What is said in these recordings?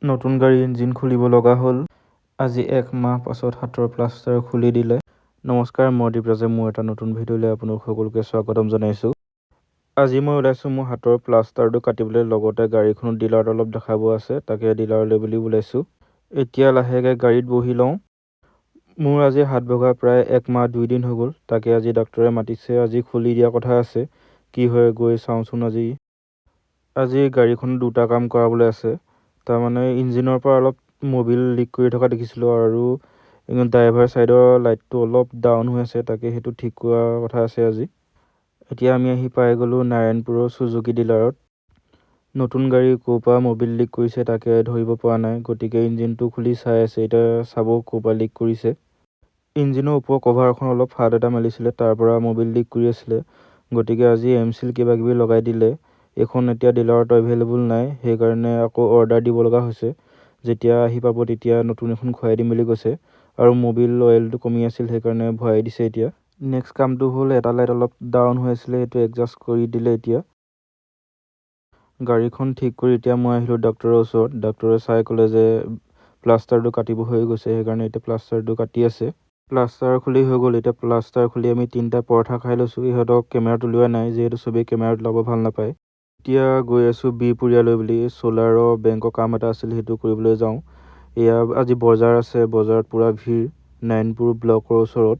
নতুন গাড়ীৰ ইঞ্জিন খুলিব লগা হ'ল। আজি 1 মাহ পাছত হাতৰ প্লাষ্টাৰ খুলি দিলে। নমস্কাৰ, মই দীপৰাজে মোৰ এটা নতুন ভিডিঅ'লৈ আপোনালোক সকলোকে স্বাগতম জনাইছোঁ। আজি মই ওলাইছোঁ মোৰ হাতৰ প্লাষ্টাৰটো কাটিবলৈ, লগতে গাড়ীখনৰ ডিলাৰত অলপ দেখাব আছে, তাকে ডিলাৰলৈ বুলি ওলাইছোঁ। এতিয়া লাহেকৈ গাড়ীত বহি লওঁ। মোৰ আজি হাত ভগা প্ৰায় 1 মাহ 2 দিন হৈ গ'ল। তাকে আজি ডাক্তৰে মাতিছে, আজি খুলি দিয়া কথা আছে। কি হয় গৈ চাওঁচোন। আজি গাড়ীখনত 2টা কাম কৰাবলৈ আছে। তাৰমানে ইঞ্জিনৰ পৰা অলপ মবিল লিক কৰি থকা দেখিছিলোঁ, আৰু ড্ৰাইভাৰ ছাইডৰ লাইটটো অলপ ডাউন হৈ আছে, তাকে সেইটো ঠিক কৰা কথা আছে আজি। এতিয়া আমি আহি পাই গ'লোঁ নাৰায়ণপুৰৰ চুজুকি ডিলাৰত। নতুন গাড়ী ক'ৰ পৰা মবিল লিক কৰিছে তাকে ধৰিব পৰা নাই, গতিকে ইঞ্জিনটো খুলি চাই আছে। এতিয়া চাব ক'ৰ পৰা লিক কৰিছে। ইঞ্জিনৰ ওপৰৰ কভাৰখন অলপ ফাট এটা মেলিছিলে, তাৰ পৰা মবিল লিক কৰি আছিলে, গতিকে আজি এমচিল কিবাকিবি লগাই দিলে। এইখন এতিয়া ডিলাৰত এভেইলেবল নাই, সেইকাৰণে আকৌ অৰ্ডাৰ দিব লগা হৈছে। যেতিয়া আহি পাব তেতিয়া নতুন এখন ঘূৰাই দিম বুলি কৈছে, আৰু মবিল অইলটো কমি আছিল, সেইকাৰণে ভৰাই দিছে এতিয়া। নেক্সট কামটো হ'ল এটা লাইট অলপ ডাউন হৈ আছিলে, সেইটো এডজাষ্ট কৰি দিলে এতিয়া। গাড়ীখন ঠিক কৰি এতিয়া মই আহিলোঁ ডক্তৰৰ ওচৰত। ডক্তৰে চাই ক'লে যে প্লাষ্টাৰটো কাটিব হৈ গৈছে, সেইকাৰণে এতিয়া প্লাষ্টাৰটো কাটি আছে। প্লাষ্টাৰ খুলি হৈ গ'ল। এতিয়া প্লাষ্টাৰ খুলি আমি 3টা পৰঠা খাই লৈছোঁ। ইহঁতক কেমেৰাত উলিওৱা নাই, যিহেতু চবেই কেমেৰাত ওলাব ভাল নাপায়। এতিয়া গৈ আছোঁ বিহপুৰীয়ালৈ বুলি। চ'লাৰৰ বেংকৰ কাম এটা আছিল, সেইটো কৰিবলৈ যাওঁ। এয়া আজি বজাৰ আছে, বজাৰত পূৰা ভিৰ নাৰায়ণপুৰ ব্লকৰ ওচৰত।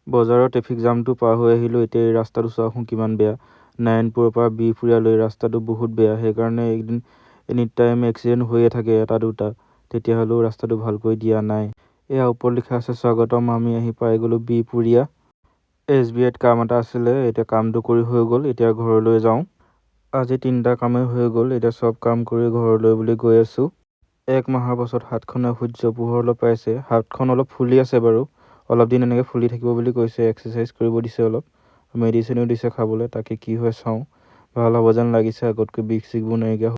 বজাৰৰ ট্ৰেফিক জামটো পাৰ হৈ আহিলোঁ। এতিয়া এই ৰাস্তাটো চাওঁচোন কিমান বেয়া। নাৰায়ণপুৰৰ পৰা বিহপুৰীয়ালৈ ৰাস্তাটো বহুত বেয়া, সেইকাৰণে একদিন এনি টাইম এক্সিডেণ্ট হৈয়ে থাকে, 1-2টা। তেতিয়াহ'লেও ৰাস্তাটো ভালকৈ দিয়া নাই। এয়া ওপৰত লিখা আছে স্বাগতম। আমি আহি পাই গ'লোঁ বিহপুৰীয়া। SBIত কাম এটা আছিলে, এতিয়া কামটো কৰি হৈ গ'ল। এতিয়া ঘৰলৈ যাওঁ। আজি 3টা কামেই হৈ গ'ল। এতিয়া চব কাম কৰি ঘৰলৈ বুলি গৈ আছোঁ। 1 মাহৰ পাছত হাতখনে সূৰ্য পোহৰ অলপ পাইছে। হাতখন অলপ ফুলি আছে বাৰু, অলপ দিন এনেকৈ ফুলি থাকিব বুলি কৈছে। এক্সাৰচাইজ কৰিব দিছে, অলপ মেডিচিনো দিছে খাবলৈ, তাকে কি হয় চাওঁ। ভাল হ'ব যেন লাগিছে, আগতকৈ বিষ চিষবোৰ নাইকিয়া